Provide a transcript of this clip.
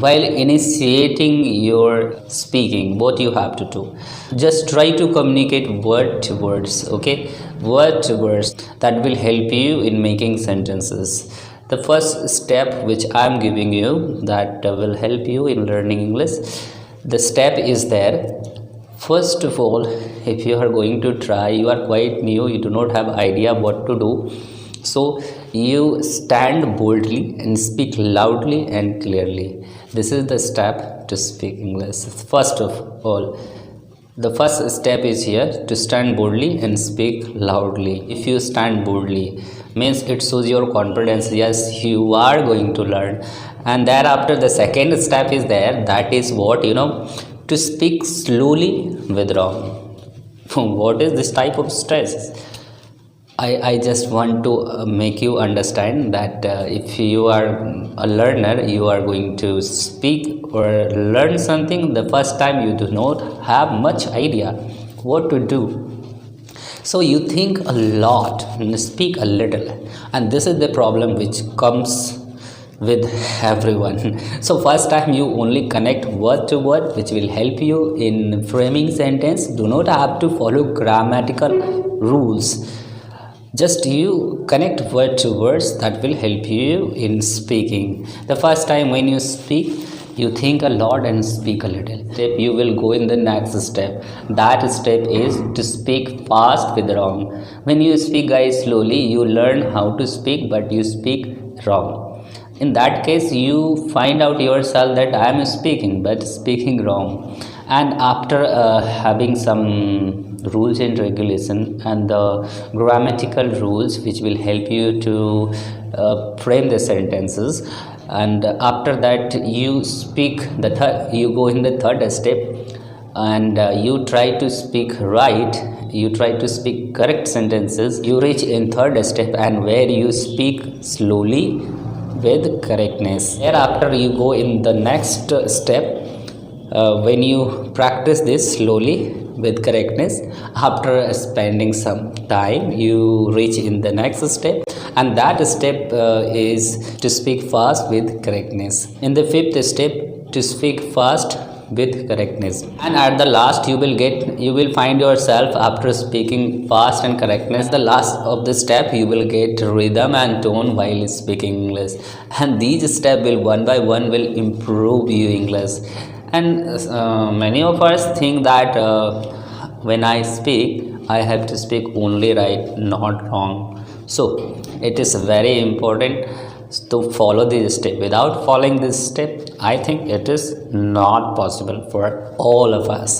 While initiating your speaking, what you have to do, just try to communicate word to words. Okay, word to words, that will help you in making sentences. The first step which I'm giving you, that will help you in learning English. The step is there. First of all, if you are going to try, you are quite new, you do not have idea what to do, so you stand boldly and speak loudly and clearly. This is the step to speak English. First of all, the first step is here, to stand boldly and speak loudly. If you stand boldly, means it shows your confidence. Yes, you are going to learn. And thereafter, the second step is there, that is what, to speak slowly with wrong. What is this type of stress? I just want to make you understand that if you are a learner, you are going to speak or learn something. The first time you do not have much idea what to do. So you think a lot and speak a little. And this is the problem which comes with everyone. So first time you only connect word to word, which will help you in framing sentence. Do not have to follow grammatical rules. Just you connect word to words, that will help you in speaking. The first time when you speak, you think a lot and speak a little. You will go in the next step. That step is to speak fast with wrong. When you speak, guys, slowly, you learn how to speak, but you speak wrong. In that case, you find out yourself that I am speaking, but speaking wrong. And after having some rules and regulation and the grammatical rules which will help you to frame the sentences, and after that you speak you go in the third step, and you try to speak right, you try to speak correct sentences. You reach in third step, and where you speak slowly with correctness. Thereafter you go in the next step. When you practice this slowly with correctness, after spending some time, you reach in the next step, and that step is to speak fast with correctness. In the fifth step, to speak fast with correctness. And at the last, you will find yourself, after speaking fast and correctness, the last of the step, you will get rhythm and tone while speaking English. And these steps will one by one will improve your English. And many of us think that when I speak, I have to speak only right, not wrong. So it is very important to follow this step. Without following this step, I think it is not possible for all of us.